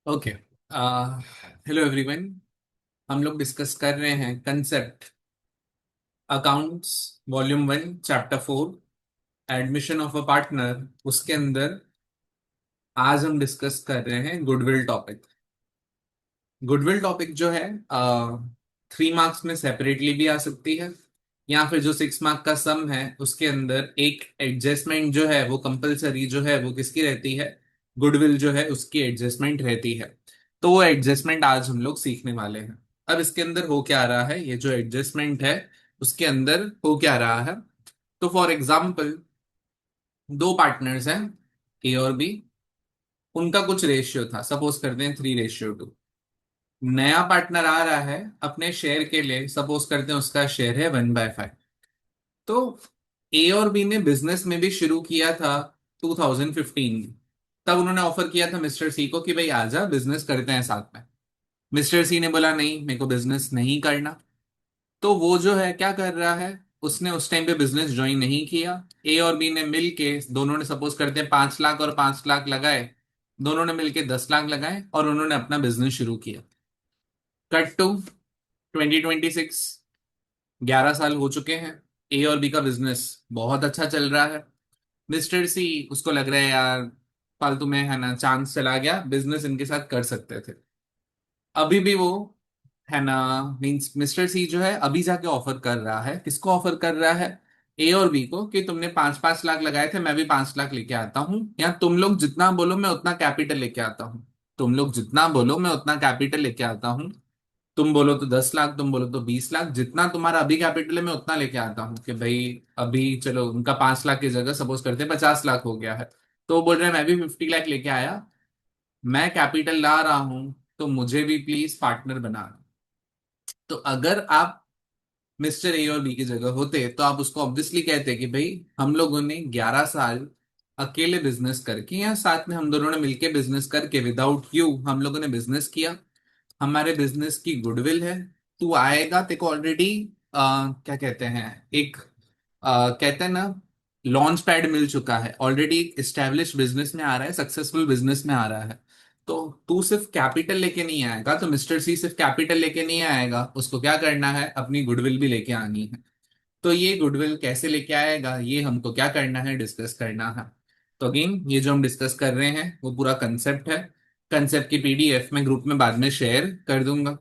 Okay. Hello everyone. हम लोग discuss कर रहे हैं concept accounts volume 1 chapter 4 admission of a partner. उसके अंदर आज हम डिस्कस कर रहे हैं गुडविल टॉपिक। गुडविल टॉपिक जो है 3 मार्क्स में सेपरेटली भी आ सकती है, या फिर जो 6 मार्क का सम है उसके अंदर एक एडजस्टमेंट जो है वो कंपलसरी जो है वो किसकी रहती है, गुडविल जो है उसकी एडजस्टमेंट रहती है। तो वो एडजस्टमेंट आज हम लोग सीखने वाले हैं। अब इसके अंदर हो क्या रहा है, ये जो एडजस्टमेंट है उसके अंदर हो क्या रहा है। तो फॉर एग्जाम्पल दो पार्टनर्स हैं, ए और बी। उनका कुछ रेशियो था, सपोज करते हैं 3:2। नया पार्टनर आ रहा है अपने शेयर के लिए, सपोज करते हैं उसका शेयर है 1/5। तो ए और बी ने बिजनेस में भी शुरू किया था 2015 में। तब उन्होंने ऑफर किया था मिस्टर सी को कि भाई आजा बिजनेस करते हैं साथ में। मिस्टर सी ने बोला नहीं, मेरे को बिजनेस नहीं करना। तो वो जो है क्या कर रहा है, उसने उस टाइम पे बिजनेस ज्वाइन नहीं किया। ए और बी ने मिलके, दोनों ने सपोज करते हैं 5 लाख और 5 लाख लगाए, दोनों ने मिलके 10 लाख लगाए और उन्होंने अपना बिजनेस शुरू किया। कट टू 2026, 11 साल हो चुके हैं। ए और बी का बिजनेस बहुत अच्छा चल रहा है। मिस्टर सी उसको लग रहा है यार फालतू में है ना, चांस चला गया, बिजनेस इनके साथ कर सकते थे। अभी भी वो है ना, मीन्स मिस्टर सी जो है अभी जाके ऑफर कर रहा है, किसको ऑफर कर रहा है, ए और बी को, कि तुमने 5-5 लाख लगाए थे, मैं भी 5 लाख लेके आता हूँ, या तुम लोग जितना बोलो मैं उतना कैपिटल लेके आता हूँ। तुम लोग जितना बोलो मैं उतना कैपिटल लेके आता हूँ। तुम बोलो तो 10 लाख, तुम बोलो तो 20 लाख, जितना तुम्हारा अभी कैपिटल है मैं उतना लेके आता हूँ। कि भाई अभी चलो उनका 5 लाख की जगह सपोज करते हैं 50 लाख हो गया है। तो वो बोल रहे हैं मैं भी 50 लाख लेके आया, मैं कैपिटल ला रहा हूं, तो मुझे भी प्लीज पार्टनर बना दो। तो अगर आप मिस्टर ए और बी की जगह होते तो आप उसको ऑब्वियसली कहते कि भाई हम लोगों ने 11 साल अकेले बिजनेस करके या साथ में हम दोनों ने मिलके बिजनेस करके विदाउट यू हम लोगों ने बिजनेस किया, हमारे बिजनेस की गुडविल है। तू आएगा, तेको ऑलरेडी क्या कहते हैं, एक कहते हैं ना, लॉन्च पैड मिल चुका है ऑलरेडी, इस्टेब्लिश बिजनेस में आ रहा है, सक्सेसफुल बिजनेस में आ रहा है। तो तू सिर्फ कैपिटल लेके नहीं आएगा, तो मिस्टर सी सिर्फ कैपिटल लेके नहीं आएगा, उसको क्या करना है, अपनी गुडविल भी लेके आनी है। तो ये गुडविल कैसे लेके आएगा, ये हमको क्या करना है, डिस्कस करना है। तो अगेन ये जो हम डिस्कस कर रहे हैं वो पूरा कंसेप्ट है। कंसेप्ट की पीडीएफ मैं ग्रुप में बाद में शेयर कर दूंगा।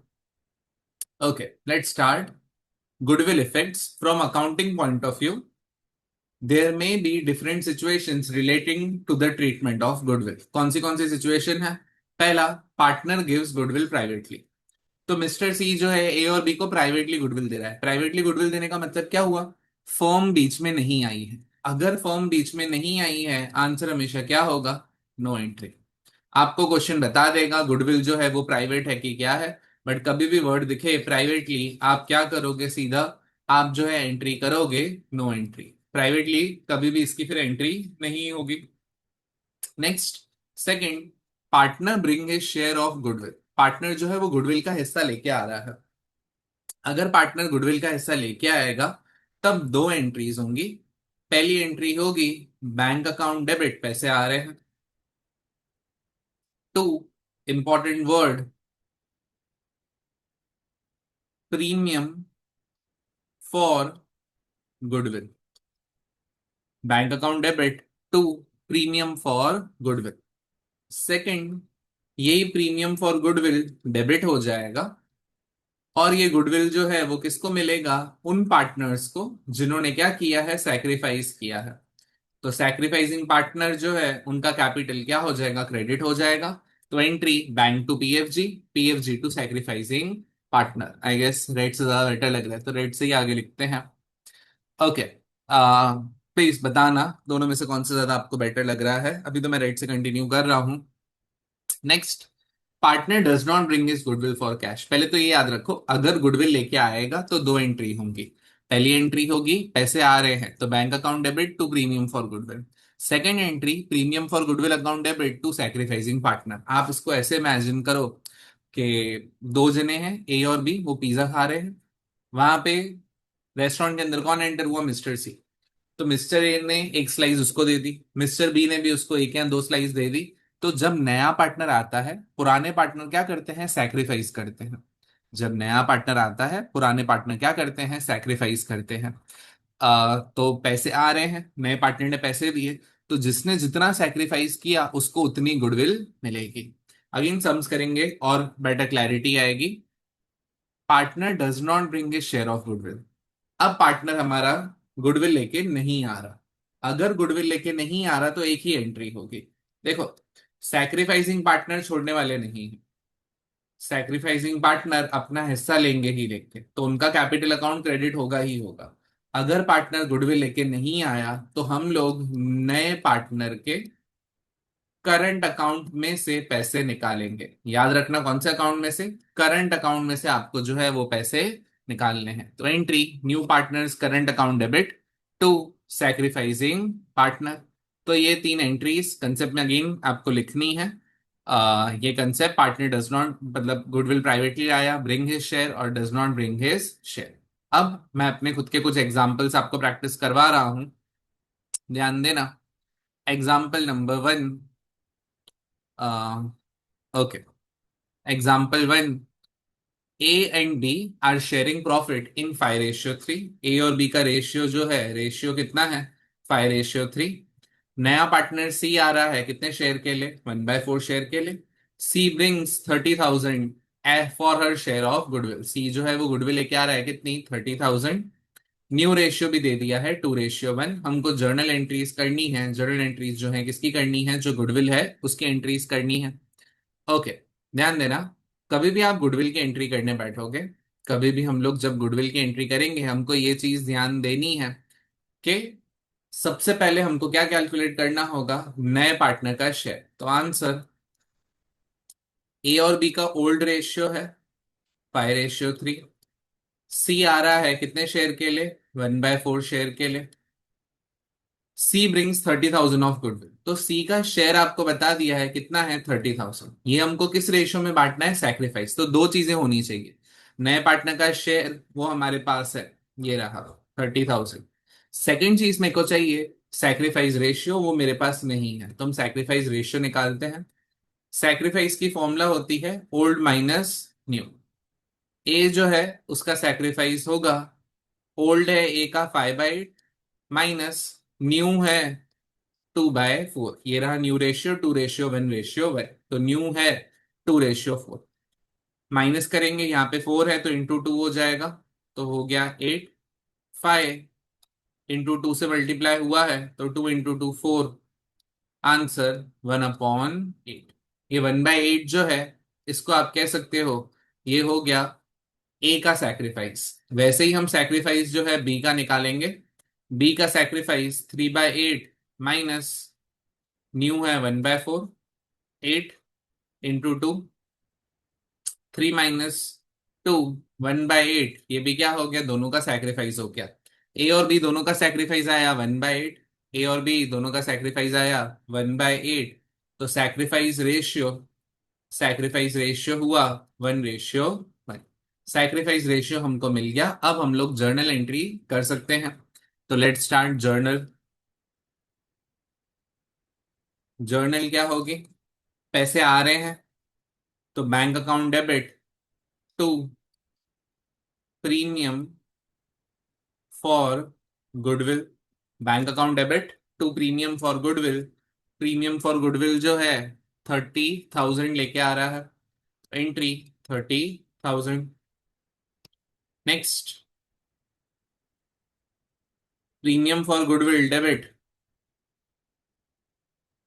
Okay, let's start. Goodwill effects from accounting point of view, there may be different situations relating to the treatment of goodwill. कौन सी सिचुएशन है। पहला, पार्टनर गिव्स गुडविल प्राइवेटली। तो मिस्टर सी जो है ए और बी को प्राइवेटली गुडविल दे रहा है। प्राइवेटली गुडविल देने का मतलब क्या हुआ, फर्म बीच में नहीं आई है। अगर फर्म बीच में नहीं आई है, आंसर हमेशा क्या होगा, नो एंट्री। आपको क्वेश्चन बता देगा गुडविल जो है वो प्राइवेट है कि क्या है, बट कभी भी वर्ड दिखे प्राइवेटली आप क्या करोगे, सीधा आप जो है एंट्री करोगे, नो एंट्री। प्राइवेटली कभी भी इसकी फिर एंट्री नहीं होगी। Next, second, partner bring his share of goodwill. Partner जो है वो गुडविल का हिस्सा लेके आ रहा है। अगर पार्टनर गुडविल का हिस्सा लेके आएगा तब दो एंट्रीज होंगी। पहली एंट्री होगी, बैंक अकाउंट डेबिट, पैसे आ रहे हैं। To, important word, premium for goodwill. Bank account debit, to, premium for goodwill. Second, यही प्रीमियम फॉर गुडविल डेबिट हो जाएगा और ये गुडविल जो है वो किसको मिलेगा, उन पार्टनर्स को जिन्होंने क्या किया है, सैक्रिफाइस किया है। तो सैक्रिफाइसिंग पार्टनर जो है उनका कैपिटल क्या हो जाएगा, क्रेडिट हो जाएगा। तो entry bank to PFG, PFG to sacrificing partner. I guess red से ज्यादा बेटर लग रहा है तो रेड से ही आगे लिखते हैं। ओके, प्लीज बताना दोनों में से कौन सा ज्यादा आपको बेटर लग रहा है। अभी तो मैं रेड से कंटिन्यू कर रहा हूं। Next, partner does not bring his goodwill for cash. पहले तो ये याद रखो, अगर गुडविल लेके आएगा तो दो एंट्री होंगी। पहली एंट्री होगी पैसे आ रहे हैं तो bank account debit to premium for goodwill. Second entry, premium for goodwill account debit to sacrificing partner. आप इसको ऐसे इमेजिन करो कि दो जने हैं, ए और बी, वो पिज्जा खा रहे हैं। वहां पे रेस्टोरेंट के अंदर कौन एंटर हुआ, मिस्टर सी। तो मिस्टर ए ने एक स्लाइस उसको दे दी, मिस्टर बी ने भी उसको एक या दो स्लाइस दे दी। तो जब नया पार्टनर आता है, पुराने पार्टनर क्या करते हैं, सैक्रिफाइस करते हैं। जब नया पार्टनर आता है, पुराने पार्टनर क्या करते हैं, सैक्रिफाइस करते हैं। तो पैसे आ रहे हैं, नए पार्टनर ने पैसे दिए, तो जिसने जितना सैक्रिफाइस किया उसको उतनी गुडविल मिलेगी। अगेन सम्स करेंगे और बेटर क्लैरिटी आएगी। Partner does not bring a share of goodwill. अब पार्टनर हमारा गुडविल लेके नहीं आ रहा। अगर गुडविल लेके नहीं आ रहा तो एक ही एंट्री होगी। देखो, सैक्रिफाइसिंग पार्टनर छोड़ने वाले नहीं है। सैक्रिफाइसिंग पार्टनर अपना हिस्सा लेंगे ही लेंगे, तो उनका कैपिटल अकाउंट क्रेडिट होगा ही होगा। अगर पार्टनर गुडविल लेके नहीं आया तो हम लोग नए पार्टनर के करंट अकाउंट में से पैसे निकालेंगे। याद रखना कौन से अकाउंट में से, करंट अकाउंट में से आपको जो है वो पैसे निकालने हैं। तो entry new partner's current account debit to sacrificing partner. तो ये तीन एंट्रीज कंसेप्ट में अगेन आपको लिखनी है। ये कंसेप्ट, पार्टनर डज नॉट मतलब गुडविल प्राइवेटली आया, ब्रिंग हिज शेयर और does not bring his share. अब मैं अपने खुद के कुछ एग्जांपल्स आपको प्रैक्टिस करवा रहा हूं, ध्यान देना। Example number 1। Okay, example 1। A and B are sharing profit in 5:3। A और बी का रेशियो जो है, रेशियो कितना है, 5:3। नया पार्टनर सी आ रहा है कितने शेयर के लिए, 1/4 शेयर के लिए। C brings 30,000 for her share of goodwill. C जो है वो गुडविल लेके आ रहा है कितनी, 30,000। न्यू रेशियो भी दे दिया है 2:1। हमको जर्नल एंट्रीज करनी है। जर्नल एंट्रीज जो है किसकी करनी है, जो गुडविल है उसकी एंट्रीज करनी है। ओके, ध्यान देना। कभी भी आप गुडविल की एंट्री करने बैठोगे, कभी भी हम लोग जब गुडविल की एंट्री करेंगे, हमको ये चीज ध्यान देनी है कि सबसे पहले हमको क्या कैलकुलेट करना होगा, नए पार्टनर का शेयर। तो आंसर, ए और बी का ओल्ड रेशियो है 5:3। सी आ रहा है कितने शेयर के लिए, 1/4 शेयर के लिए। सी ब्रिंग्स 30,000 ऑफ गुडविल, तो सी का शेयर आपको बता दिया है कितना है, 30,000। ये हमको किस रेशियो में बांटना है, सैक्रिफाइस। तो दो चीजें होनी चाहिए, नए पार्टनर का शेयर वो हमारे पास है, ये रहा 30,000। सेकेंड चीज मेरे को चाहिए सैक्रिफाइस रेशियो, वो मेरे पास नहीं है, तो हम सैक्रिफाइस रेशियो निकालते हैं। सैक्रिफाइस की फॉर्मूला होती है ओल्ड माइनस न्यू। ए जो है उसका सैक्रिफाइस होगा, ओल्ड है ए का 5/8 माइनस न्यू है 2/4। ये रहा न्यू रेशियो, 2:1:1। तो न्यू है 2:4। माइनस करेंगे, यहाँ पे 4 है तो इंटू 2 हो जाएगा, तो हो गया 8। 5 इंटू 2 से मल्टीप्लाई हुआ है तो 2 इंटू 2 4। आंसर 1/8। ये 1/8 जो है, इसको आप कह सकते हो ये हो गया ए का सैक्रिफाइस। वैसे ही हम सैक्रिफाइस जो है बी का निकालेंगे। बी का सैक्रिफाइस 3/8 माइनस न्यू है 1/4। 8 इंटू 2, 3 - 2, 1/8। ये भी क्या हो गया, दोनों का सैक्रिफाइस हो गया। ए और बी दोनों का सैक्रिफाइस आया 1/8। ए और बी दोनों का सैक्रिफाइस आया 1/8। तो सैक्रिफाइस रेशियो हुआ 1:1। सैक्रिफाइस रेशियो हमको मिल गया। अब हम लोग जर्नल एंट्री कर सकते हैं। तो लेट स्टार्ट जर्नल। जर्नल क्या होगी, पैसे आ रहे हैं तो bank account debit to premium for goodwill. Bank account debit to premium for goodwill. Premium for goodwill जो है 30,000 लेके आ रहा है, entry 30,000। Next, premium for goodwill debit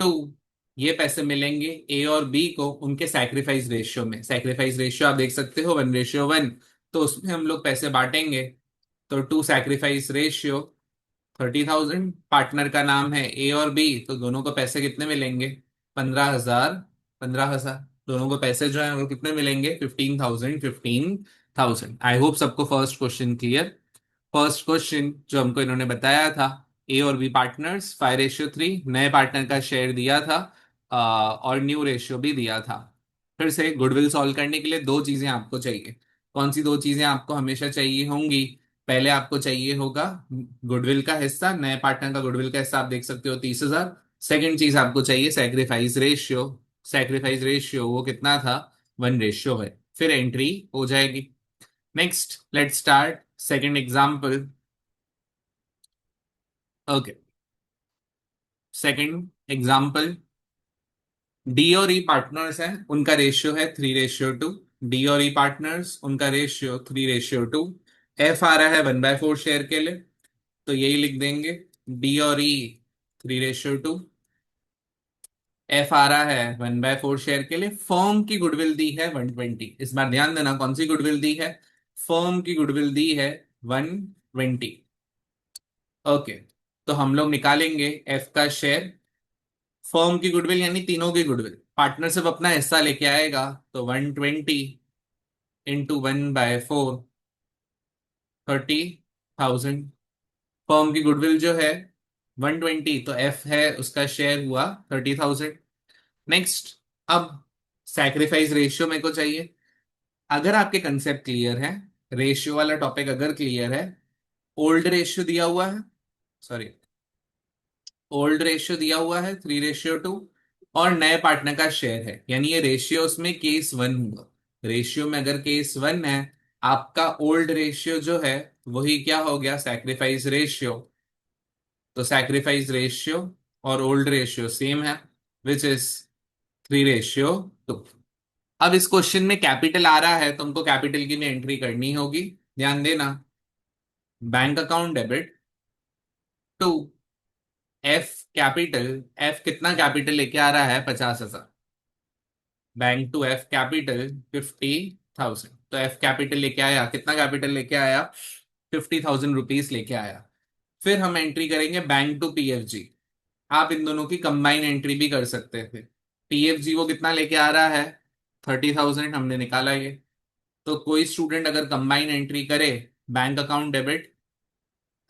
to, ये पैसे मिलेंगे ए और बी को उनके सैक्रिफाइस रेशियो में। सैक्रिफाइस रेशियो आप देख सकते हो 1:1, तो उसमें हम लोग पैसे बांटेंगे। तो टू सैक्रिफाइस रेशियो 30,000, पार्टनर का नाम है ए और बी, तो दोनों को पैसे कितने मिलेंगे, 15,000। 15,000 दोनों को पैसे जो है वो कितने मिलेंगे, 15,000। 15,000। आई होप सबको first question clear. First question जो हमको इन्होंने बताया था, ए और बी पार्टनर्स 5:3, नए पार्टनर का शेयर दिया था और न्यू रेशियो भी दिया था। फिर से गुडविल सॉल्व करने के लिए दो चीजें आपको चाहिए। कौन सी दो चीजें आपको हमेशा चाहिए होंगी, पहले आपको चाहिए होगा गुडविल का हिस्सा। नए पार्टनर का गुडविल का हिस्सा आप देख सकते हो 30,000। सेकंड चीज आपको चाहिए सैक्रिफाइस रेशियो। सैक्रिफाइस रेशियो वो कितना था, 1:है, फिर एंट्री हो जाएगी। Next let's start second example. Okay, second example, D और ई पार्टनर्स हैं, उनका रेशियो है 3:2। डी और ई पार्टनर्स, उनका रेशियो 3:2। एफ आ रहा है 1/4 शेयर के लिए, तो यही लिख देंगे, डी और ई 3:2। एफ आ रहा है 1/4 शेयर के लिए। फर्म की गुडविल दी है 120। इस बार ध्यान देना, कौन सी गुडविल दी है, फर्म की गुडविल दी है 120। ओके, तो हम लोग निकालेंगे एफ का शेयर। फर्म की गुडविल यानी तीनों की गुडविल, पार्टनर सिर्फ अपना हिस्सा लेके आएगा, तो 120 × 1/4, 30,000। फर्म की गुडविल जो है 120, तो एफ है उसका शेयर हुआ 30,000। नेक्स्ट, अब सैक्रिफाइस रेशियो मेरे को चाहिए। अगर आपके कंसेप्ट क्लियर है, रेशियो वाला टॉपिक अगर क्लियर है, ओल्ड रेशियो दिया हुआ है, सॉरी, ओल्ड रेशियो दिया हुआ है 3:2, और नए पार्टनर का शेयर है, यानी ये रेशियो उसमें केस 1 होगा। रेशियो में अगर केस 1 है, आपका ओल्ड रेशियो जो है वही क्या हो गया, सैक्रिफाइस रेशियो। तो सैक्रिफाइस रेशियो और ओल्ड रेशियो सेम है, विच इज 3:2। अब इस क्वेश्चन में कैपिटल आ रहा है, तुमको कैपिटल की भी एंट्री करनी होगी। ध्यान देना, bank account debit to F capital. F कितना कैपिटल लेके आ रहा है, 50,000। Bank to F capital 50,000। तो एफ कैपिटल लेके आया, कितना कैपिटल लेके आया, 50,000 रुपीज लेके आया। फिर हम एंट्री करेंगे बैंक टू पीएफजी। आप इन दोनों की कंबाइन एंट्री भी कर सकते थे। पीएफजी वो कितना लेके आ रहा है, 30,000, हमने निकाला ये। तो कोई स्टूडेंट अगर कंबाइन एंट्री करे, bank account debit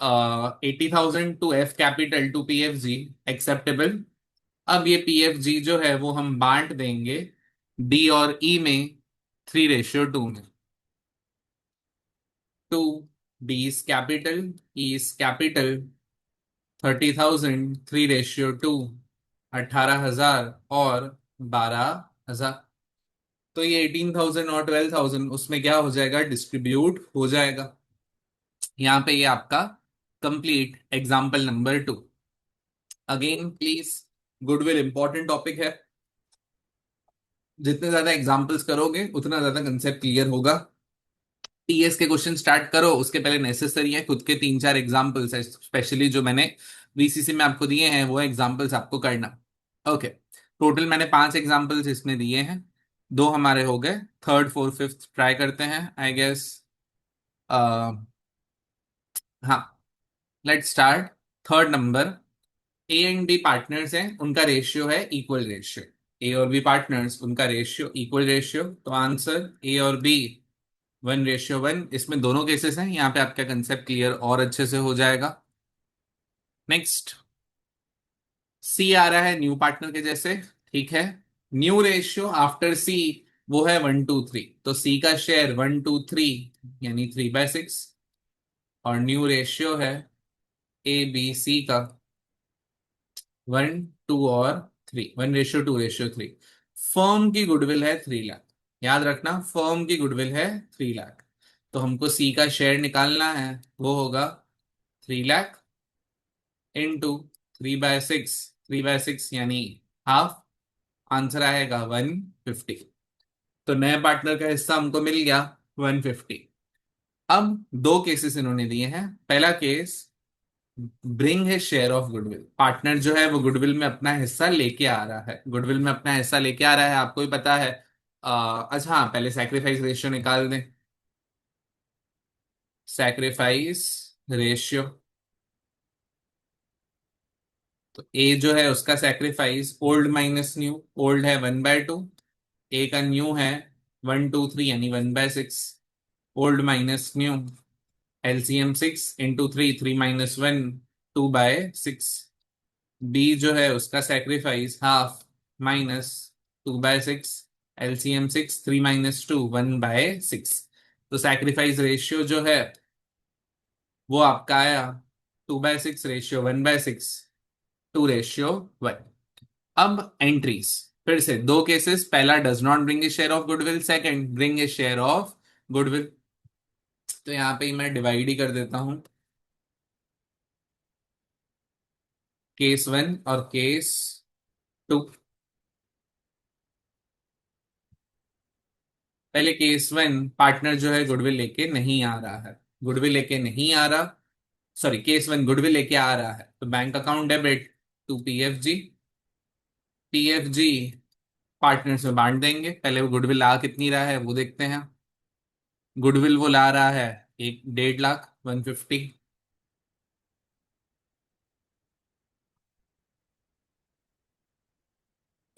80,000 to F capital to PFG, acceptable. अब ये पीएफजी जो है वो हम बांट देंगे डी और ई में 3:2 में। To D is capital, E is capital, 30,000 3:2, 18,000 और 12,000। तो ये 18,000 और 12,000 उसमें क्या हो जाएगा, डिस्ट्रीब्यूट हो जाएगा। यहाँ पे ये आपका complete example number 2। Again please, goodwill important topic है, जितने ज्यादा एग्जाम्पल्स करोगे उतना ज्यादा कंसेप्ट क्लियर होगा। टीएस के क्वेश्चन स्टार्ट करो, उसके पहले नेसेसरी है खुद के 3-4 एग्जाम्पल्स है, स्पेशली जो मैंने वीसीसी में आपको दिए हैं वो एग्जाम्पल्स आपको करना। ओके, टोटल मैंने 5 एग्जाम्पल्स इसमें दिए हैं, 2 हमारे हो गए, थर्ड फोर्थ फिफ्थ ट्राई करते हैं आई गेस। हाँ, let's start. Third number, A and B partners हैं, उनका रेशियो है इक्वल रेशियो। ए और बी पार्टनर्स, उनका रेशियो इक्वल रेशियो, तो आंसर ए और बी 1:1। इसमें दोनों केसेस हैं, यहाँ पे आपका कंसेप्ट क्लियर और अच्छे से हो जाएगा। नेक्स्ट, सी आ रहा है न्यू पार्टनर के जैसे, ठीक है। न्यू रेशियो आफ्टर सी वो है 1:3, तो सी का शेयर 1:3 यानी 3/6, और न्यू रेशियो है ए बी सी का 1:2 और 3, 1:2:3। फर्म की गुडविल है 3 लाख, याद रखना फर्म की गुडविल है 3 लाख। तो हमको सी का शेयर निकालना है, वो होगा 3 लाख इंटू 3/6, 3/6 यानी हाफ, आंसर आएगा 150। तो नए पार्टनर का हिस्सा हमको मिल गया 150। अब 2 केसेस इन्होंने दिए हैं। पहला केस, ब्रिंग है शेयर ऑफ गुडविल। पार्टनर जो है वो गुडविल में अपना हिस्सा लेके आ रहा है, गुडविल में अपना हिस्सा लेके आ रहा है, आपको ही पता है। अच्छा हाँ, पहले सैक्रिफाइस रेशियो निकाल दें। सैक्रिफाइस रेशियो, तो ए जो है उसका sacrifice old minus new, old है 1/2, ए का न्यू है 1:3 यानी 1/6, old minus new, LCM 6 × 3, 3 - 1, 2/6। B जो है उसका सैक्रिफाइस हाफ माइनस 2/6, एलसीएम 6, 3 - 2, 1/6। तो सैक्रिफाइस रेशियो जो है वो आपका आया 2/6 रेशियो 1/6, 2:1। अब एंट्रीज, फिर से दो केसेस, पहला does not bring a share of goodwill, second bring a share of goodwill. तो यहाँ पे ही मैं डिवाइड ही कर देता हूँ, केस वन और केस टू। पहले केस वन, पार्टनर जो है गुडविल लेके नहीं आ रहा है, गुडविल लेके नहीं आ रहा, सॉरी केस वन गुडविल लेके आ रहा है, तो bank account debit to PFG. PFG partners में बांट देंगे, पहले वो गुडविल ला कितनी रहा है वो देखते हैं। गुडविल वो ला रहा है एक 1.5 लाख 150।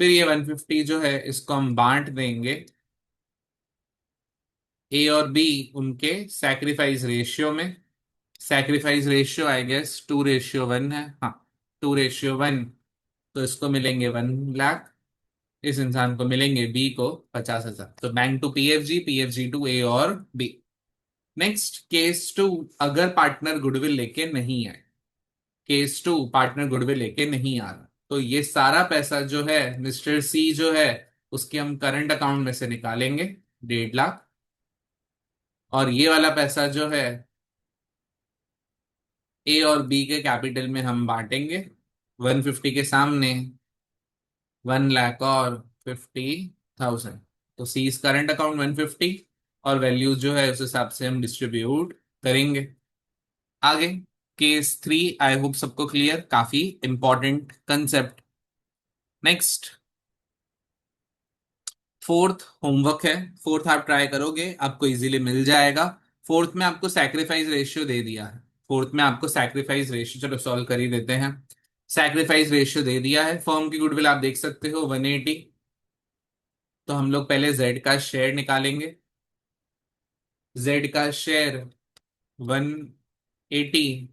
फिर ये 150 जो है इसको हम बांट देंगे ए और बी उनके सैक्रिफाइस रेशियो में। सैक्रिफाइस रेशियो आई गेस 2:1 है, हाँ 2:1। तो इसको मिलेंगे 1 लाख, इस इंसान को मिलेंगे बी को 50,000। तो bank to PFG, PFG to A और बी। नेक्स्ट केस टू, अगर पार्टनर गुडविल लेके नहीं आए, केस टू पार्टनर गुडविल लेके नहीं आ रहा, तो ये सारा पैसा जो है मिस्टर सी जो है उसके हम करंट अकाउंट में से निकालेंगे 1.5 लाख, और ये वाला पैसा जो है ए और बी के कैपिटल में हम बांटेंगे 150 के सामने 1 लाख और 50,000। तो सी इज करंट अकाउंट 150, और वैल्यू जो है उस हिसाब से हम डिस्ट्रीब्यूट करेंगे। आगे केस थ्री, आई होप सबको क्लियर, काफी important concept. Next fourth homework है, फोर्थ आप ट्राई करोगे आपको इजीली मिल जाएगा। फोर्थ में आपको सैक्रिफाइस रेशियो दे दिया है, फोर्थ में आपको सैक्रिफाइस रेशियो, चलो सॉल्व कर ही देते हैं। सैक्रिफाइस रेशियो दे दिया है, फर्म की गुडविल आप देख सकते हो 180। तो हम लोग पहले जेड का शेयर निकालेंगे, जेड का शेयर 180,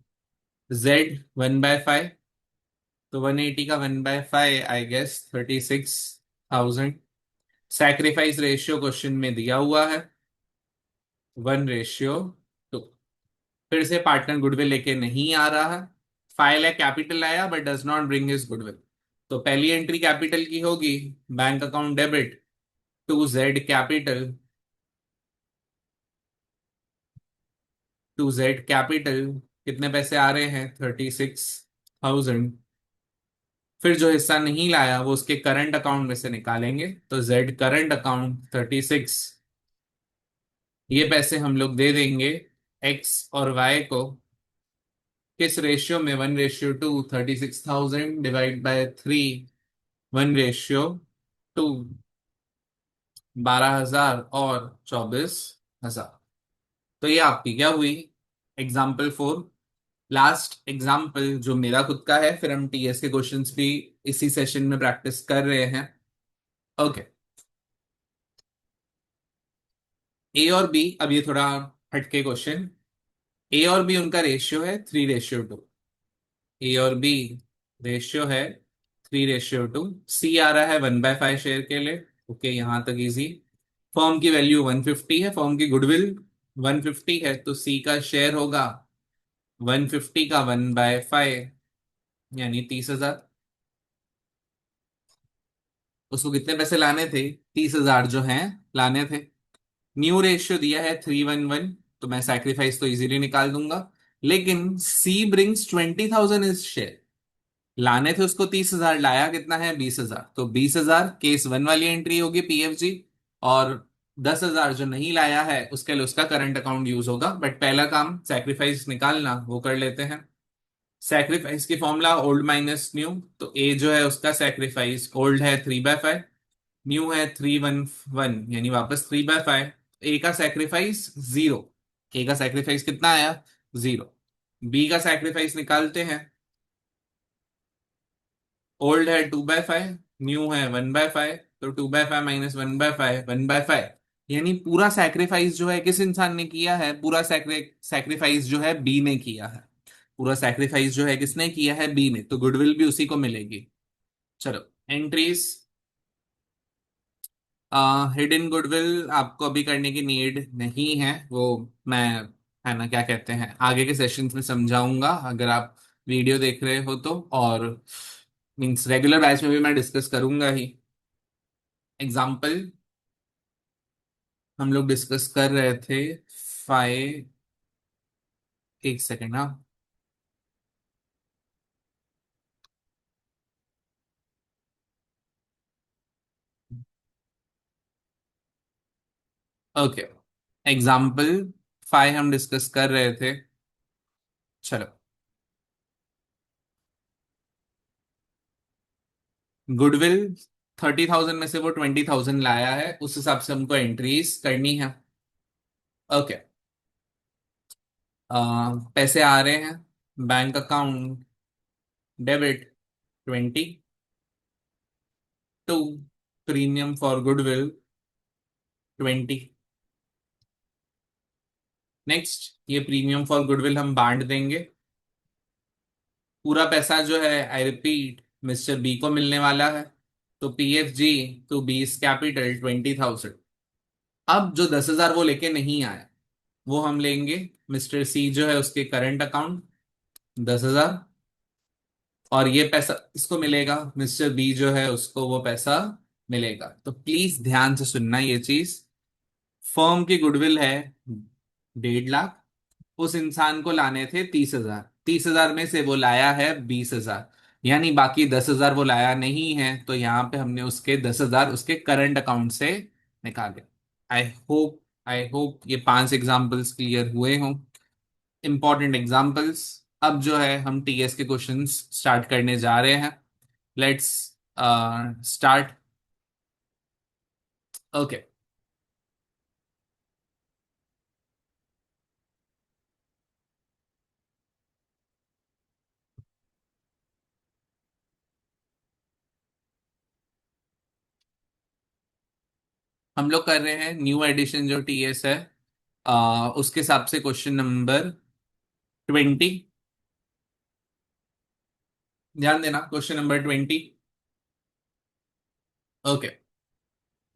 जेड 1/5। तो 180 का 1/5 I guess 36,000। Sacrifice ratio question में दिया हुआ है 1:2। फिर से पार्टनर गुडविल लेके नहीं आ रहा है, फाइल है कैपिटल आया but does not bring his goodwill. तो पहली एंट्री कैपिटल की होगी, bank account debit to Z capital, to Z capital कितने पैसे आ रहे हैं 36,000। फिर जो हिस्सा नहीं लाया वो उसके करंट अकाउंट में से निकालेंगे, तो जेड करंट अकाउंट 36, ये पैसे हम लोग दे देंगे एक्स और वाई को। किस रेशियो में, 1:2, 36,000 डिवाइड बाय 3, 1:2, 12,000 और 24,000। तो ये आपकी क्या हुई, एग्जाम्पल 4। लास्ट एग्जाम्पल जो मेरा खुद का है, फिर हम टीएस के क्वेश्चंस भी इसी सेशन में प्रैक्टिस कर रहे हैं। ओके, ए और बी, अब ये थोड़ा हटके क्वेश्चन। ए और बी उनका रेशियो है 3:2। ए और बी रेशियो है 3:2। सी आ रहा है 1/5 शेयर के लिए, ओके यहां तक इजी। फर्म की वैल्यू 150 है, फर्म की गुडविल 150 है, तो सी का शेयर होगा 150 का 1/5 यानी 30,000। उसको कितने पैसे लाने थे, 30,000 जो हैं लाने थे। न्यू रेशियो दिया है 3:1, तो मैं सैक्रिफाइस तो इजीली निकाल दूंगा। लेकिन सी ब्रिंग्स 20,000 इज शेयर, लाने थे उसको 30,000, लाया कितना है 20,000, तो 20,000 केस वन वाली एंट्री होगी पीएफजी, और 10,000 जो नहीं लाया है उसके लिए उसका करंट अकाउंट यूज होगा। बट पहला काम सैक्रिफाइस निकालना वो कर लेते हैं। सैक्रिफाइस की फॉर्मूला ओल्ड माइनस न्यू, तो ए जो है उसका सैक्रिफाइस ओल्ड है 3/5, न्यू है 311 यानी वापस 3/5। ए का सैक्रिफाइस 0, ए का सैक्रिफाइस कितना आया 0। बी का सैक्रिफाइस निकालते हैं, ओल्ड है 2/5, न्यू है 1/5, तो 2/5 माइनस 1/5 1/5, यानी पूरा सैक्रिफाइस जो है किस इंसान ने किया है, पूरा सैक्रिफाइस जो है बी ने किया है। पूरा सैक्रिफाइस जो है किसने किया है, बी ने, तो गुडविल भी उसी को मिलेगी। चलो एंट्रीज, हिडन गुडविल आपको अभी करने की नीड नहीं है, वो मैं, है ना क्या कहते हैं, आगे के सेशंस में समझाऊंगा अगर आप वीडियो देख रहे हो तो, और मीन्स रेगुलर बैच में भी मैं डिस्कस करूंगा ही। एग्जाम्पल हम लोग डिस्कस कर रहे थे। 5, एक सेकेंड। हाँ, ओके। एग्जाम्पल 5 हम डिस्कस कर रहे थे। चलो, गुडविल 30,000 में से वो 20,000 लाया है, उस हिसाब से हमको एंट्रीज करनी है। ओके। पैसे आ रहे हैं। Bank account debit 20। To, premium for goodwill 20। Next, ये प्रीमियम फॉर गुडविल हम बांट देंगे। पूरा पैसा जो है, आई रिपीट, मिस्टर बी को मिलने वाला है। तो PFG टू बीस कैपिटल 20,000। अब जो 10,000 वो लेके नहीं आया, वो हम लेंगे। मिस्टर सी जो है उसके करंट अकाउंट 10,000। और ये पैसा इसको मिलेगा, मिस्टर बी जो है उसको वो पैसा मिलेगा। तो प्लीज ध्यान से सुनना ये चीज। फर्म की गुडविल है 1.5 लाख। उस इंसान को लाने थे 30,000। 30,000 में से वो लाया है 20,000, यानी बाकी 10,000 वो लाया नहीं है। तो यहाँ पे हमने उसके 10,000 उसके करंट अकाउंट से निकाले। आई होप ये 5 एग्जाम्पल्स क्लियर हुए हों। Important examples. अब जो है हम TS के क्वेश्चंस स्टार्ट करने जा रहे हैं। Let's start. ओके। हम लोग कर रहे हैं न्यू एडिशन जो TS है, उसके हिसाब से क्वेश्चन नंबर 20। ध्यान देना, question number 20। Okay.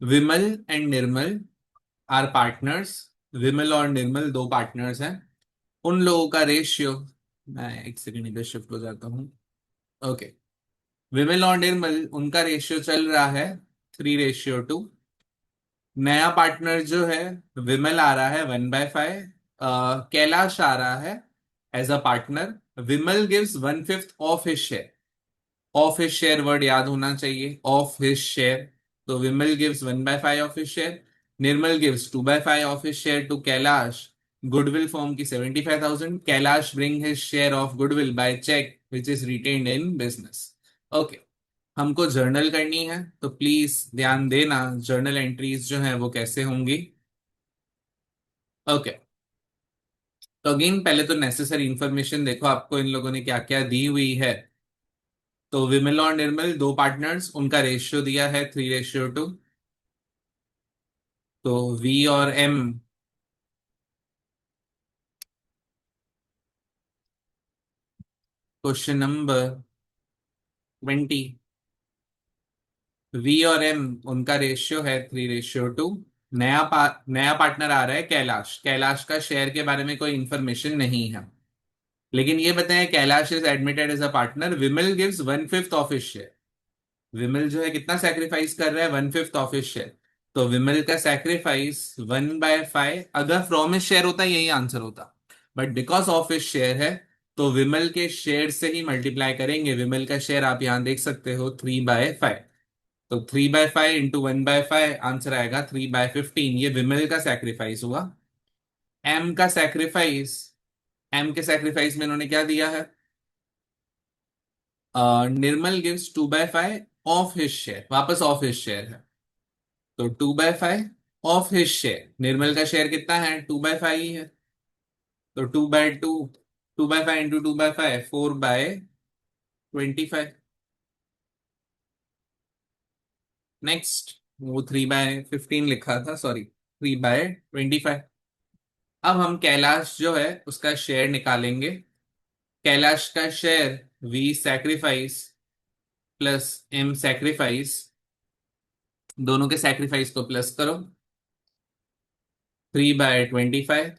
Vimal and Nirmal are partners. Vimal और निर्मल दो पार्टनर्स हैं। उन लोगों का रेशियो, मैं एक सेकंड इधर शिफ्ट हो जाता हूँ। ओके। विमल और निर्मल उनका रेशियो चल रहा है 3:2। नया पार्टनर जो है, विमल आ रहा है 1/5। कैलाश आ रहा है as a partner. Vimal gives 1/5 of his share. Of his share word याद होना चाहिए, ऑफ हिज शेयर। तो Vimal gives 1/5 of his share. Nirmal gives 2/5 of his share to Kailash. Goodwill firm की 75,000। Kailash bring his share of goodwill by cheque which is retained in business. Okay. हमको journal करनी है, तो please ध्यान देना जर्नल एंट्रीज जो है वो कैसे होंगी। ओके। तो अगेन पहले तो नेसेसरी इंफॉर्मेशन देखो आपको इन लोगों ने क्या क्या दी हुई है। तो विमल और निर्मल दो पार्टनर्स, उनका रेशियो दिया है 3:2। तो V और M, क्वेश्चन नंबर 20। V और M उनका रेशियो है 3:2। नया पार्टनर आ रहा है कैलाश। कैलाश का शेयर के बारे में कोई इंफॉर्मेशन नहीं है, लेकिन ये बताएं Kailash is admitted as a partner. Vimal gives 1/5 of his share. Vimal जो है कितना सैक्रिफाइस कर रहा है, 1/5 ऑफ हिज शेयर। तो विमल का सैक्रिफाइस 1/5, अगर फ्रॉम हिज शेयर होता यही आंसर होता, but because of his share है, तो विमल के शेयर से ही मल्टीप्लाई करेंगे। विमल का शेयर आप यहां देख सकते हो 3/5। तो 3/5 इंटू 1/5 आंसर आएगा 3/15। ये विमल का सैक्रिफाइस हुआ। एम का सैक्रिफाइस, एम के सैक्रिफाइस में इन्होंने क्या दिया है, निर्मल गिव्स 2/5 ऑफ हिज शेयर, वापस ऑफ हिज शेयर है। तो 2/5 ऑफ हिज शेयर, निर्मल का शेयर कितना है, 2/5 ही है। तो 2/2, 2/5 इंटू 2/5, 4/25। नेक्स्ट, वो 3/15 लिखा था, सॉरी, 3/25। अब हम कैलाश जो है उसका शेयर निकालेंगे। कैलाश का share V sacrifice plus M sacrifice, दोनों के सैक्रिफाइस को प्लस करो। 3/25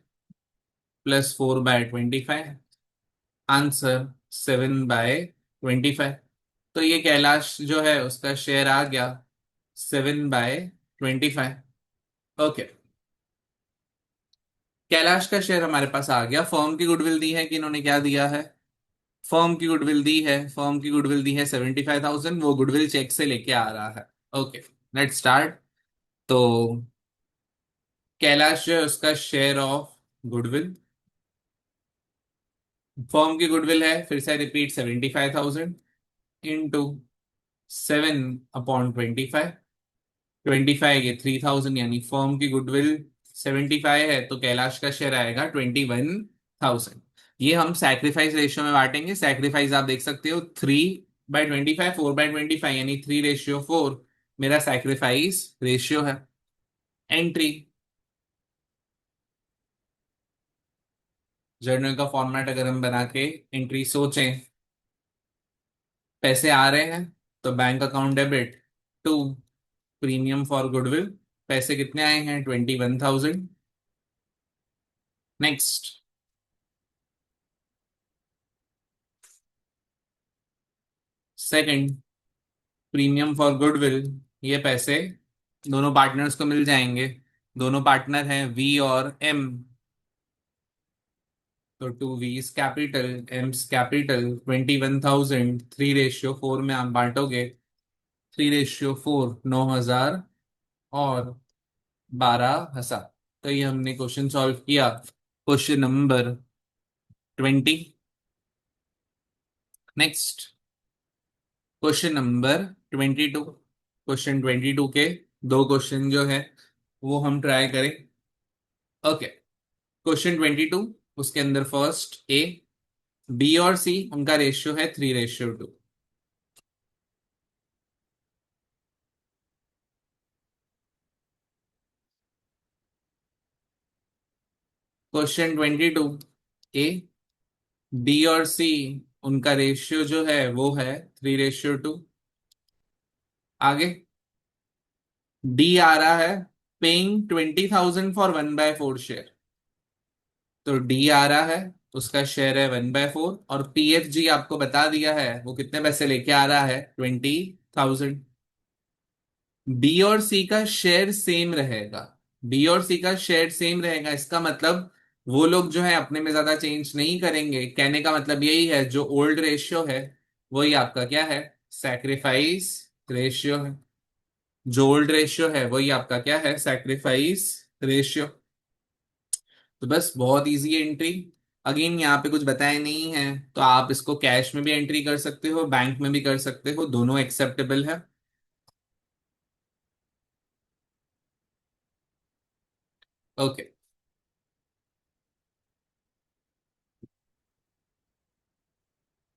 प्लस 4/25, आंसर 7/25। तो ये कैलाश जो है उसका शेयर आ गया 7/25। ओके, कैलाश का शेयर हमारे पास आ गया। फर्म की गुडविल दी है कि इन्होंने क्या दिया है? फर्म की गुडविल दी है। फर्म की गुडविल दी है 75,000। वो गुडविल चेक से लेके आ रहा है। Okay, let's start. तो कैलाश जो है उसका शेयर ऑफ गुडविल, फर्म की गुडविल है, फिर से रिपीट, 75,000 इंटू 7/25। 25 ये 3,000, यानी फर्म की गुडविल 75 है, तो कैलाश का शेयर आएगा 21,000। ये हम सैक्रिफाइस रेशियो में बांटेंगे। सैक्रिफाइस आप देख सकते हो, 3/25, 4/25, यानी 3:4 मेरा सैक्रिफाइस रेशियो है। एंट्री, जर्नल का फॉर्मेट अगर हम बना के एंट्री सोचें, पैसे आ रहे हैं तो bank account debit to premium for goodwill. पैसे कितने आए हैं? 21,000। Next, second, premium for goodwill. ये पैसे दोनों पार्टनर्स को मिल जाएंगे। दोनों पार्टनर हैं वी और एम, तो 2 V's कैपिटल, एम्स कैपिटल, 21,000 3:4 में आप बांटोगे। 3:4 9,000 और 12,000। तो ये हमने क्वेश्चन सॉल्व किया, question number 20। Next, question number 22। Question 22 के दो क्वेश्चन जो है वो हम ट्राई करें। ओके, क्वेश्चन 22, उसके अंदर फर्स्ट ए, बी और सी उनका रेशियो है 3:2। क्वेश्चन 22 ए, बी और सी उनका रेशियो जो है वो है 3:2। आगे, डी आ रहा है पेइंग 20,000 फॉर 1/4 शेयर। तो डी आ रहा है, उसका शेयर है 1/4, और पीएफजी आपको बता दिया है वो कितने पैसे लेके आ रहा है, 20,000। बी और सी का शेयर सेम रहेगा। बी और सी का शेयर सेम रहेगा, इसका मतलब वो लोग जो है अपने में ज्यादा चेंज नहीं करेंगे। कहने का मतलब यही है, जो ओल्ड रेशियो है वही आपका क्या है, सैक्रिफाइस रेशियो है। जो ओल्ड रेशियो है वही आपका क्या है, सैक्रिफाइस रेशियो। तो बस बहुत इजी एंट्री। अगेन यहाँ पे कुछ बताया नहीं है, तो आप इसको कैश में भी एंट्री कर सकते हो, बैंक में भी कर सकते हो, दोनों एक्सेप्टेबल है। ओके,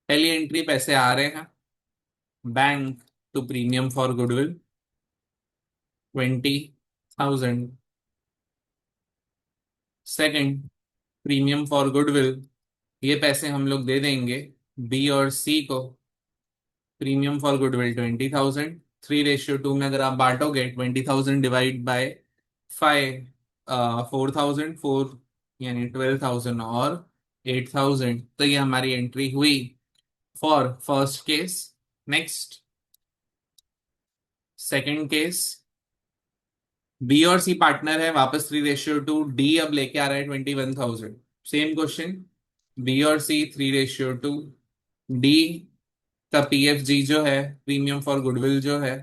पहली एंट्री, पैसे आ रहे हैं bank to premium for goodwill 20,000। Second, premium for goodwill, ये पैसे हम लोग दे देंगे बी और सी को। प्रीमियम फॉर गुडविल 20,000, 3:2 में अगर आप बांटोगे 20,000 डिवाइड बाय 5, 4,000, 4 यानी 12,000 और 8,000, तो ये हमारी एंट्री हुई for first case. Next, second case, B और सी पार्टनर है, वापस 3:2, डी अब लेके आ रहा है 21,000। सेम क्वेश्चन, बी और सी 3:2, डी का पीएफजी जो है, प्रीमियम फॉर गुडविल जो है,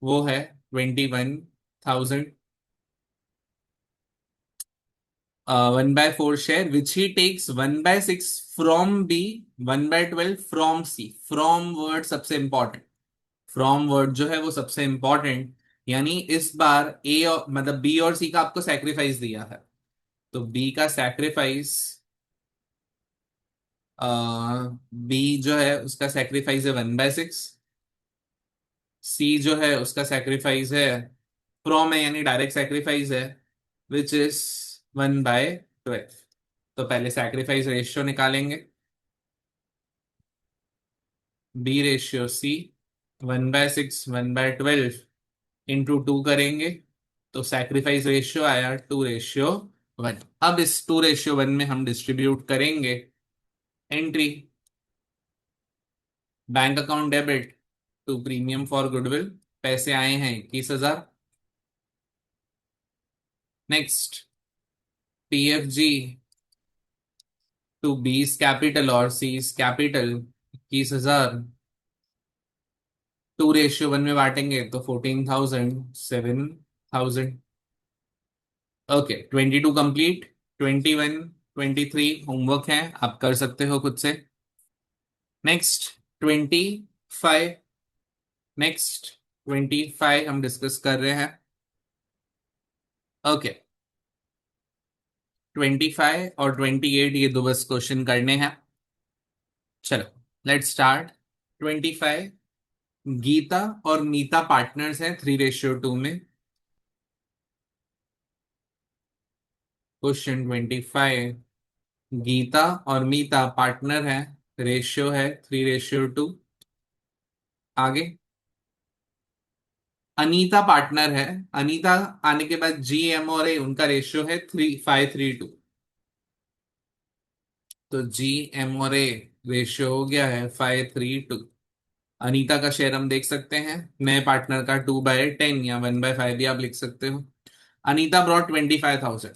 वो है 21,000। 1/4 share which he takes 1/6 from B, 1/12 from C. From word सबसे इंपॉर्टेंट, फ्रॉम वर्ड जो है वो सबसे इंपॉर्टेंट। यानी इस बार ए और मतलब बी और सी का आपको सैक्रिफाइस दिया है, तो बी का सैक्रिफाइस, बी जो है उसका सैक्रिफाइस है 1/6। सी जो है उसका सैक्रिफाइस है, फ्रॉम है यानी डायरेक्ट सैक्रिफाइस है, विच इज 1/12। तो पहले सैक्रिफाइस रेशियो निकालेंगे, बी रेशियो सी, 1/6 1/12 इंटू 2 करेंगे, तो सैक्रिफाइस रेशियो आया 2:1। अब इस 2:1 में हम डिस्ट्रीब्यूट करेंगे entry, bank account debit to premium for goodwill पैसे आए हैं 21,000। Next, PFG to B's capital और सीज कैपिटल 21,000, 2:1 में बांटेंगे तो 14,000, 7,000। Okay, 22 complete. 21, 23 होमवर्क है, आप कर सकते हो खुद से। नेक्स्ट, 25। नेक्स्ट, 25 हम डिस्कस कर रहे हैं। ओके, 25 और 28 ये दो बस क्वेश्चन करने हैं। चलो, लेट्स स्टार्ट। 25, गीता और मीता पार्टनर्स हैं 3:2 में। क्वेश्चन 25, गीता और मीता पार्टनर हैं, रेशियो है 3:2। आगे, अनीता पार्टनर है। अनीता आने के बाद GM और A, उनका रेशियो है 5:3। तो GM और A रेशियो हो गया है 5:3। अनीता का शेयर हम देख सकते हैं, नए पार्टनर का 2/10 या 1/5 भी आप लिख सकते हो। अनीता ब्रॉट 25,000,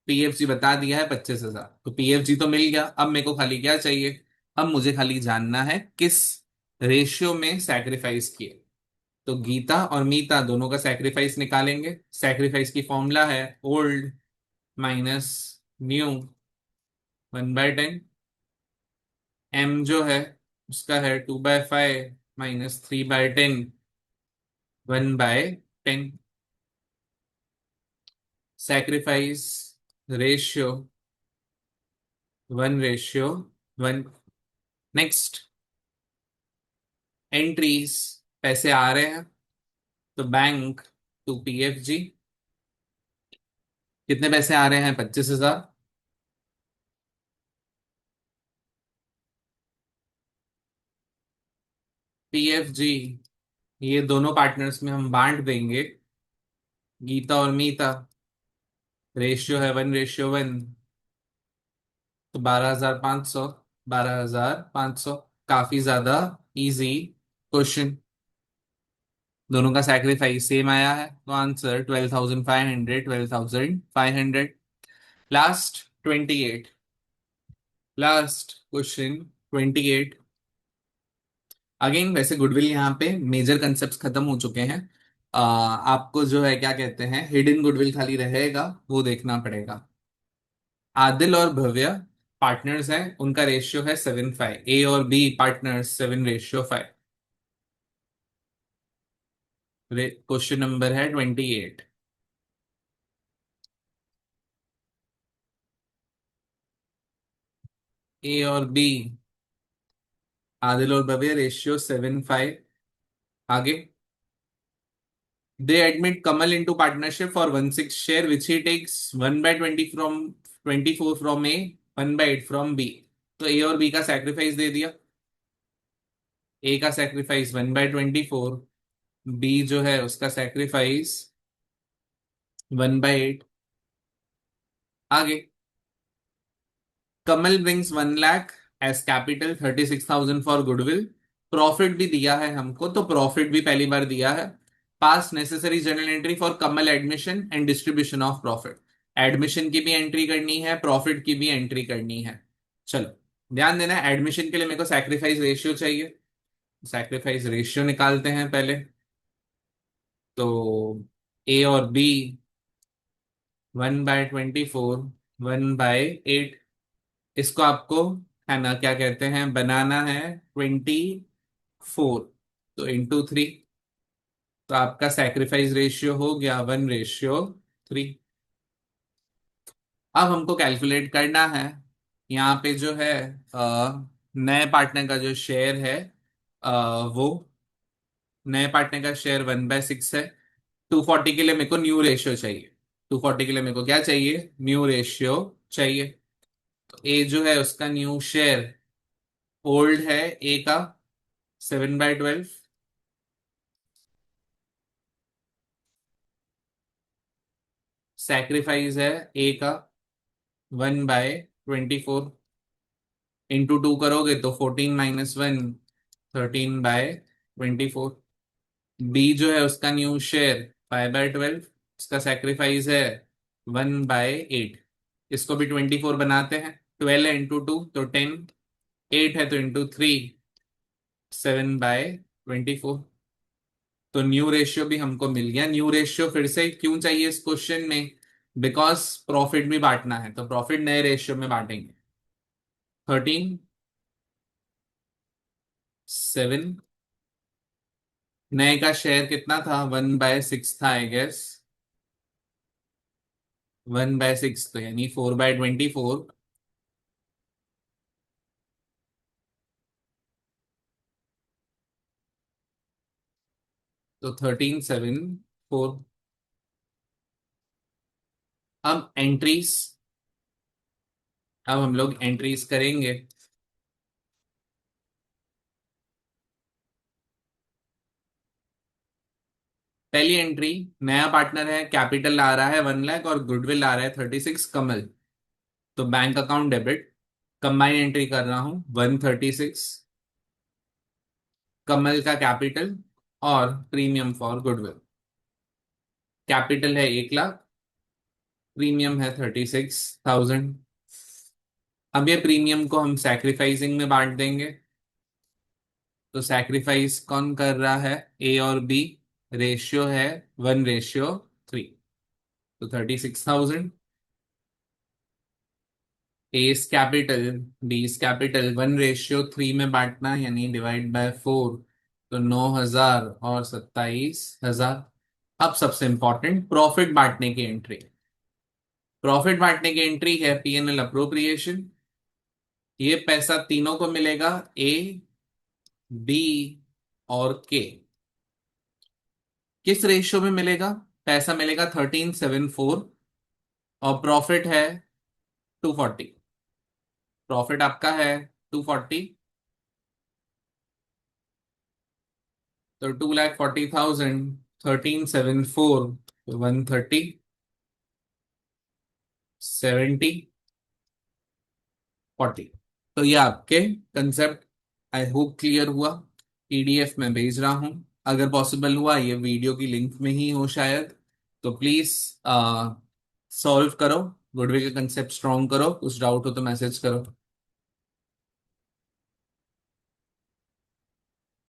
PFG बता दिया है 25,000, तो PFG तो मिल गया। अब मेरे को खाली क्या चाहिए? अब मुझे खाली जानना है किस रेशियो में सैक्रिफाइस किए। तो गीता और मीता दोनों का सैक्रिफाइस निकालेंगे। सैक्रिफाइस की फॉर्मूला है ओल्ड माइनस न्यू 1/10। एम जो है उसका है 2/5 minus 3/10 1/10। Sacrifice ratio 1:1। Next, entries, पैसे आ रहे हैं तो बैंक टू PFG, कितने पैसे आ रहे हैं? 25,000। PFG ये दोनों पार्टनर्स में हम बांट देंगे, गीता और मीता, रेशियो है 1:1। तो 12,500, 12,500, काफी ज्यादा इजी क्वेश्चन। दोनों का सैक्रिफाइस सेम आया है, तो answer 12,500, 12,500। Last 28, last question 28। Again वैसे गुडविल यहाँ पे मेजर कंसेप्ट खत्म हो चुके हैं। आपको जो है क्या कहते हैं, हिडन गुडविल खाली रहेगा, वो देखना पड़ेगा। आदिल और भव्य पार्टनर्स हैं, उनका रेशियो है 7:5। A और B पार्टनर्स 7:5। क्वेश्चन नंबर है 28। A और B, आदिल और भव्य रेशियो 7:5। आगे, they admit Kamal into partnership for 1/6 share which he takes 1/20 from 24 from A, 1/8 from B। तो A और B का सैक्रिफाइस दे दिया। A का सैक्रिफाइस 1/24, B जो है उसका सैक्रिफाइस 1/8। आगे, Kamal brings 1 lakh as capital, 36,000 for goodwill. Profit भी दिया है हमको, तो प्रॉफिट भी पहली बार दिया है। पास necessary journal entry for Kamal admission and distribution of profit. Admission की भी एंट्री करनी है, प्रॉफिट की भी एंट्री करनी है। चलो, ध्यान देना, एडमिशन के लिए मेरे को सैक्रिफाइस रेशियो चाहिए। सैक्रिफाइस रेशियो निकालते हैं पहले। तो A और B 1/24, 1/8। इसको आपको, है ना, क्या कहते हैं, बनाना है 24, तो × 3। तो आपका सैक्रिफाइस रेशियो हो गया 1:3। अब हमको कैलकुलेट करना है, यहाँ पे जो है नए पार्टनर का जो शेयर है, वो नए पार्टनर का शेयर 1/6 है। 240 के लिए मेरे को न्यू रेशियो चाहिए। 240 के लिए मेरे को क्या चाहिए? न्यू रेशियो चाहिए। तो ए जो है उसका न्यू शेयर ओल्ड है ए का 7/12। सैक्रिफाइस है ए का 1/24। × 2 करोगे तो 14 - 1, 13/24। बी जो है उसका न्यू शेयर 5/12, उसका सेक्रीफाइस है 1/8। इसको भी 24 बनाते हैं। 12 है इंटू 2 तो 10, 8 है तो इंटू 3, 7/24। तो न्यू रेशियो भी हमको मिल गया। न्यू रेशियो फिर से क्यों चाहिए इस क्वेश्चन में? बिकॉज प्रॉफिट भी बांटना है, तो प्रॉफिट नए रेशियो में बांटेंगे। 13/7। नए का शेयर कितना था? 1/6 था आई गेस। 1/6 तो यानी 4/24। तो 13/7/4। अब एंट्रीज, अब हम लोग एंट्रीज करेंगे। पहली एंट्री, नया पार्टनर है, कैपिटल आ रहा है 1 लाख और गुडविल आ रहा है 36, कमल। तो bank account debit, combine entry कर रहा हूं 136, कमल का कैपिटल और प्रीमियम फॉर गुडविल। कैपिटल है 1 लाख, प्रीमियम है 36,000। अब ये प्रीमियम को हम सैक्रिफाइसिंग में बांट देंगे। तो सैक्रिफाइस कौन कर रहा है? ए और बी। रेशियो है 1/3। तो 36,000। एस कैपिटल, बीस कैपिटल, 1/3 में बांटना यानी डिवाइड बाय 4। तो 9,000 और 27,000। अब सबसे इंपॉर्टेंट, प्रॉफिट बांटने की एंट्री। प्रॉफिट बांटने की एंट्री है पीएनएल अप्रोप्रिएशन। ये पैसा तीनों को मिलेगा, ए, बी और के। किस रेशियो में मिलेगा? पैसा मिलेगा 13/7/4 और प्रॉफिट है 240। प्रॉफिट आपका है 240। तो 2,40,000, 13/7/4, 130, 70, 40। तो ये आपके कंसेप्ट आई होप क्लियर हुआ। पीडीएफ में भेज रहा हूं। अगर पॉसिबल हुआ ये वीडियो की लिंक में ही हो शायद, तो प्लीज सॉल्व करो, गुडविल का कंसेप्ट स्ट्रॉन्ग करो। कुछ डाउट हो तो मैसेज करो।